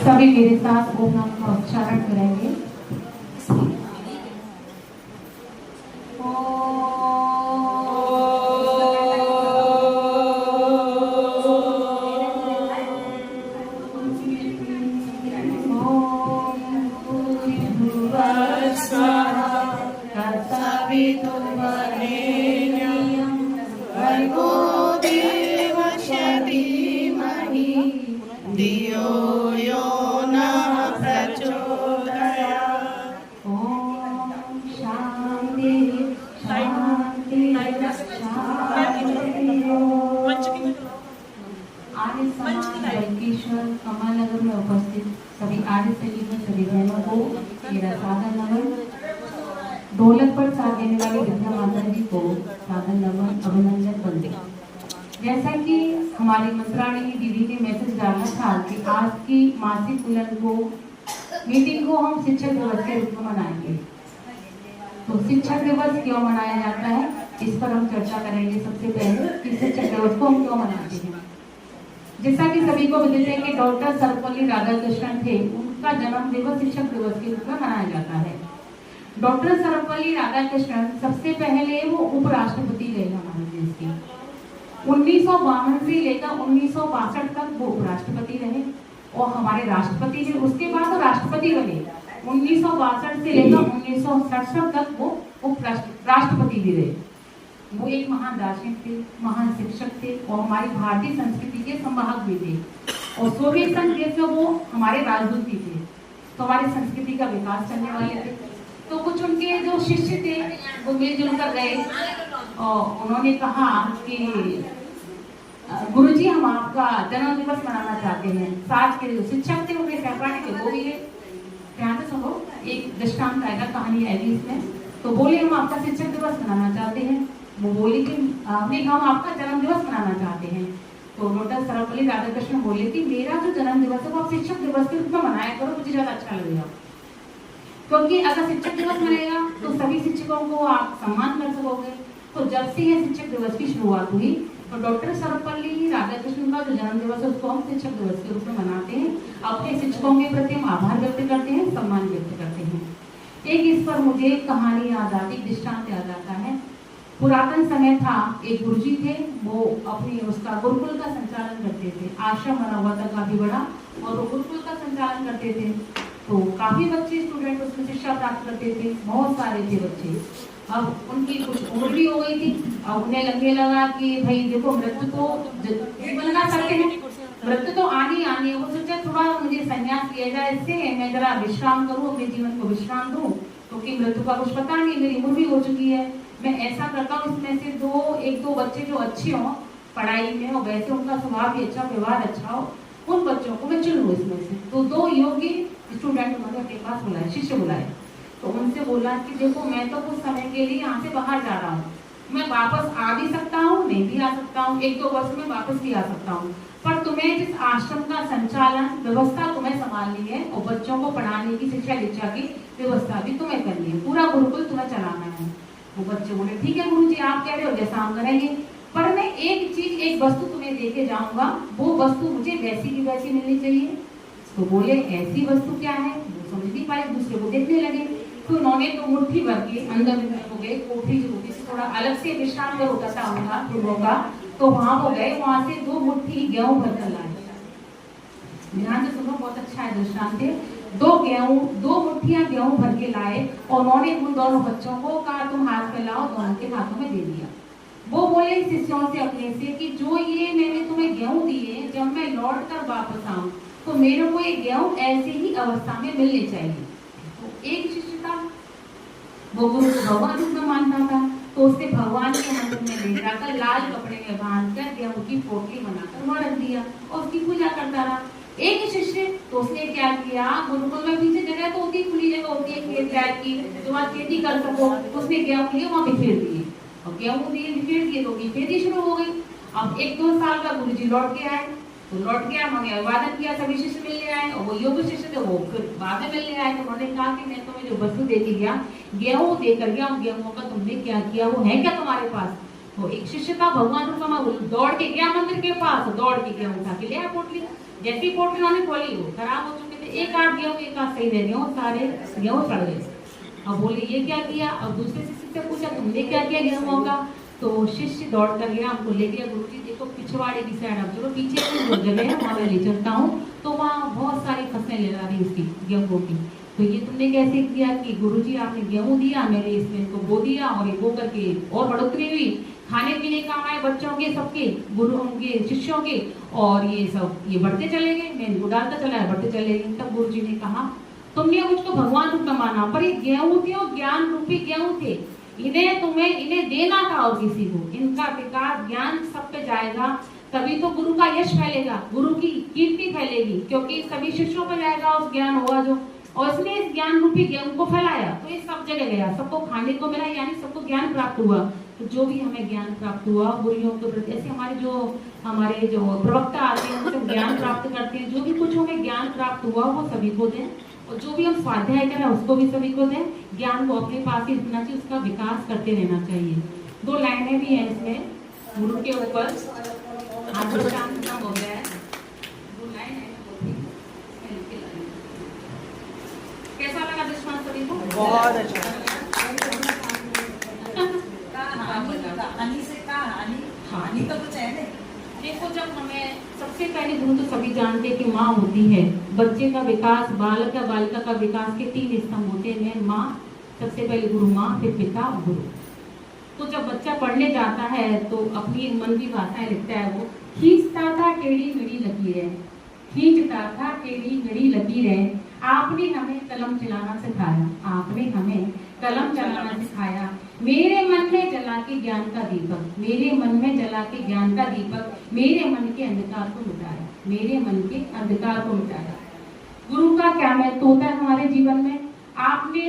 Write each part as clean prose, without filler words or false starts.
सभी मेरे साथ ओम नाम का उच्चारण करेंगे। धियो यो नः प्रचोदयात्। ओम शांति शांति शांति। आर्य समाज बल्केश्वर कमलानगर में उपस्थित सभी आर्य सजीवन सभी बहनों को मेरा सादर नमन। ढोलक पर साथ देने वाली विद्या माता जी को सादर नमन, अभिनंदन, वंदे। जैसा कि हमारी मंत्राणी दीदी ने मैसेज डाला था कि आज की मासिक मिलन को मीटिंग को हम शिक्षक दिवस के रूप में मनाएंगे। तो शिक्षक दिवस क्यों मनाया जाता है, इस पर हम चर्चा करेंगे। सबसे पहले कि शिक्षक दिवस को हम क्यों मनाते हैं। जैसा कि सभी को विदित है कि डॉक्टर सर्वपल्ली राधाकृष्णन थे, उनका जन्म दिवस शिक्षक दिवस के रूप में मनाया जाता है। डॉक्टर सर्वपल्ली राधाकृष्णन सबसे पहले वो उपराष्ट्रपति रहे हमारे देश के। 1952 से लेकर 1962 तक वो उपराष्ट्रपति रहे और हमारे राष्ट्रपति थे। उसके बाद वो राष्ट्रपति बने। 1962 से लेकर 1967 तक वो राष्ट्रपति भी रहे। वो एक महान दार्शनिक थे, महान शिक्षक थे और हमारी भारतीय संस्कृति के संवाहक भी थे। और सोवियत संघ देश में वो हमारे राजदूत भी थे, तो हमारी संस्कृति का विकास करने वाले थे। तो कुछ उनके जो शिष्य थे वो मिलजुल कर गए और उन्होंने कहा कि गुरुजी हम आपका जन्म दिवस मनाना चाहते हैं। साथ के जो शिक्षक थे उनके सहपाठी थे वो भी ध्यान से सुनो, एक दृष्टांत आएगा, कहानी आएगी इसमें। तो बोले हम आपका शिक्षक दिवस मनाना चाहते हैं। वो बोले कि नहीं, हम आपका जन्म दिवस मनाना चाहते हैं। तो डॉक्टर सर्वपल्ली राधाकृष्णन बोले कि मेरा जो जन्म दिवस है वो आप शिक्षक दिवस के रूप में मनाया करो, मुझे ज्यादा अच्छा लगेगा। क्योंकि अगर शिक्षक दिवस मनेगा तो सभी शिक्षकों को आप सम्मान कर सकोगे। तो जब से यह शिक्षक दिवस की शुरुआत हुई तो डॉक्टर सर्वपल्ली राधाकृष्णन का जो जन्म दिवस है उसको हम शिक्षक दिवस के रूप में मनाते हैं। अपने शिक्षकों के प्रति हम आभार व्यक्त करते हैं, सम्मान व्यक्त करते हैं। एक इस पर मुझे कहानी याद आती, दृष्टांत याद आता है। पुरातन समय था, एक गुरुजी थे, वो अपनी उसका गुरुकुल का संचालन करते थे। आश्रम बना हुआ था काफी बड़ा और वो गुरुकुल का संचालन करते थे। तो काफी बच्चे स्टूडेंट उसमें शिक्षा प्राप्त करते थे, बहुत सारे थे बच्चे। अब उनकी कुछ उम्र भी हो गई थी। अब उन्हें लगने लगा कि भाई देखो मृत्यु तो बनना सकते हैं, मृत्यु तो आनी आनी है। वो सोचा थोड़ा मुझे संन्यास किया जाए, इससे मैं जरा विश्राम करूं, अपने जीवन को विश्राम दूं, क्योंकि मृत्यु का कुछ पता नहीं, मेरी उम्र भी हो चुकी है। मैं ऐसा करता हूँ इसमें से एक दो बच्चे जो अच्छे हों पढ़ाई में और वैसे उनका स्वभाव भी अच्छा, व्यवहार अच्छा हो, उन बच्चों को मैं चुन लूँ इसमें से। तो दो योग्य स्टूडेंट उन्होंने अपने पास बुलाए, शिष्य बुलाए। तो उनसे बोला कि देखो मैं तो कुछ समय के लिए यहाँ से बाहर जा रहा हूँ, मैं वापस आ भी सकता हूँ, नहीं भी आ सकता हूँ, 1-2 वर्ष में वापस भी आ सकता हूँ, पर तुम्हें जिस आश्रम का संचालन व्यवस्था तुम्हें संभालनी है और बच्चों को पढ़ाने की, शिक्षा दीक्षा की व्यवस्था भी तुम्हें करनी है, पूरा गुरुकुल तुम्हें चलाना है। वो बच्चे बोले ठीक है गुरुजी आप कह रहे हो जैसा हम करेंगे, पर मैं एक चीज, एक वस्तु तुम्हें देके जाऊंगा, वो वस्तु मुझे वैसी की वैसी मिलनी चाहिए। तो बोले ऐसी वस्तु क्या है, वो समझ नहीं पाए, दूसरे को देखने लगे। तो उन्होंने तो मुट्ठी भर के अंदर हो गए, कोठरी जो होती थी थोड़ा अलग से विश्राम कर होता था उनका लोगों का, तो वहां वो गए, वहां से 2 मुट्ठी गेहूं भर कर लाए। ध्यान से सुनो, बहुत अच्छा है दृष्टांत है। 2 मुट्ठियां गेहूं भर के लाए और उन्होंने उन दोनों बच्चों को कहा तुम हाथ में लाओ, दोनों के हाथों में दे दिया। वो बोले शिष्यों से अपने से कि जो ये मैंने तुम्हें गेहूं दिए, जब मैं लौट कर वापस आऊं तो मेरे को ये गेहूं ऐसी ही अवस्था में मिलने चाहिए। तो एक शिष्य था, वो गुरु को भगवान रूप में मानता था, तो उसने भगवान के मंदिर में ले जाकर लाल कपड़े में बांधकर गेहूं की पोटली बनाकर वहां रख दिया और उसकी पूजा करता रहा। एक शिष्य तो उसने क्या किया, गुरुकुल में पीछे जगह तो होती, खुली जगह होती है खेत टाइप की, जो वहां खेती कर सको, उसने गेहूं लिए वहां बिखेर दिए और गेहूं दिए बिखेर दिए तो खेती शुरू हो गई। अब 1-2 साल का गुरुजी लौट के आए, तो लौट गया, उन्होंने अभिवादन किया, सभी शिष्य मिलने आए और वो योग्य शिष्य थे वो फिर बाद में मिलने आए। तो उन्होंने कहा कि मैं तुम्हें जो वस्तु दे गया, गेहूं देकर गया, उन गेहूं का तुमने क्या किया, वो है क्या तुम्हारे पास? तो एक शिष्य था भगवान रूप दौड़ के गया मंदिर के पास, दौड़ के गेहूं उठा के ले आया पोटली। जैसी पोटली उन्होंने खोली वो खराब हो चुके थे एक आध गेहूं सही रह गया, सारे गेहूं सड़ गए। अब बोले ये क्या किया। अब दूसरे शिष्य से पूछा तुमने क्या किया गेहूं का। तो शिष्य दौड़ कर गया, हमको ले गया, गुरुजी देखो पिछवाड़े की साइड, अब चलो पीछे की जो जगह है वहाँ मैं ले चलता हूँ। तो वहाँ बहुत सारी फसलें ले ला रही उसकी गेहूं की। तो ये तुमने कैसे किया कि गुरुजी आपने गेहूं दिया, मैंने इसमें इनको बो दिया और ये बो करके और बढ़ोतरी हुई, खाने पीने काम आए बच्चों के, सबके गुरुओं के, शिष्यों के, और ये सब ये बढ़ते चले गए, मैं इनको डालता चला बढ़ते चले गए। तब गुरुजी ने कहा तुमने मुझको भगवान रूप में माना, पर ये गेहूं थे और ज्ञान रूपी गेहूं थे, इन्हें देना था और किसी को, इनका विकास ज्ञान सब पे जाएगा, तभी तो गुरु का यश फैलेगा, गुरु की कीर्ति फैलेगी, क्योंकि सभी शिष्यों पर जाएगा उस ज्ञान होगा जो। और इसने इस ज्ञान रूपी गेहूं को फैलाया तो ये सब जगह गया, सबको खाने को मिला, यानी सबको ज्ञान प्राप्त हुआ। तो जो भी हमें ज्ञान प्राप्त हुआ गुरुओं के प्रति, ऐसे हमारे जो प्रवक्ता आते हैं उनसे ज्ञान प्राप्त करते हैं, जो भी कुछ हमें ज्ञान प्राप्त हुआ वो सभी को दें, और जो भी हम स्वाध्याय करें उसको भी सभी को दें। ज्ञान को अपने पास ही रखना चाहिए, उसका विकास करते रहना चाहिए। 2 लाइनें भी हैं इसमें गुरु के ऊपर, खत्म हो गया है, 2 लाइन है। कैसा लगा दुश्मन सभी को? बहुत अच्छा। कहानी तो कुछ है नहीं। देखो, जब हमें सबसे पहले गुरु तो सभी जानते हैं कि माँ होती है, बच्चे का विकास, बालक या बालिका का विकास के 3 स्तंभ होते हैं, माँ सबसे पहले गुरु माँ, फिर पिता और गुरु। तो जब बच्चा पढ़ने जाता है तो अपनी मन की भाषाएं लिखता है, वो खींचता था टेढ़ी मेढ़ी लकीरें, खींचता था टेढ़ी मेढ़ी लकीरें, आपने हमें कलम चलाना सिखाया, आपने हमें कलम चलाना सिखाया, मेरे मन में जला के ज्ञान का दीपक, मेरे मन में जला के ज्ञान का दीपक, मेरे मन के अंधकार को मिटाया, मेरे मन के अंधकार को मिटाया। गुरु का क्या महत्व होता है हमारे जीवन में? आपने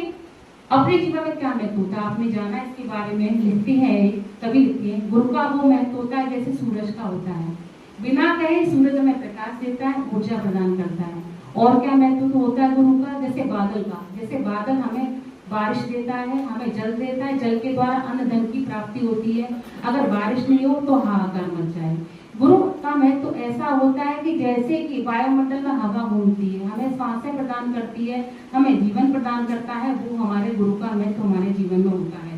अपने जीवन में क्या महत्व होता है आपने जाना, इसके बारे में लिखती है, कभी लिखती है। गुरु का वो महत्व होता है जैसे सूरज का होता है, बिना कहे सूरज हमें प्रकाश देता है, ऊर्जा प्रदान करता है। और क्या महत्व होता है गुरु का? जैसे बादल का, जैसे बादल हमें बारिश देता है, हमें जल देता है, जल के द्वारा अन्न धन की प्राप्ति होती है, अगर बारिश नहीं हो तो हाहाकार मच जाए। गुरु का महत्व तो ऐसा होता है कि जैसे कि वायुमंडल में हवा घूमती है, हमें सांसें प्रदान करती है, हमें जीवन प्रदान करता है, वो हमारे गुरु का महत्व हमारे जीवन में होता है।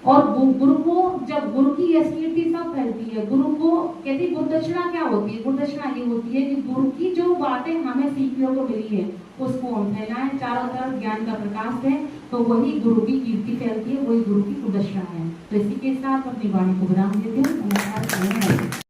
और गुरु को, जब गुरु की कीर्ति सब फैलती है, गुरु को कहती गुरु दक्षिणा क्या होती है? गुरु दक्षिणा ये होती है कि गुरु की जो बातें हमें सीखने को मिली है उसको हम फैलाएं, चारों तरफ ज्ञान का प्रकाश दें, तो वही गुरु की कीर्ति फैलती है, वही गुरु की गुरु दक्षिणा है। तो इसी के साथ अपनी वाणी को विराम देती हूँ।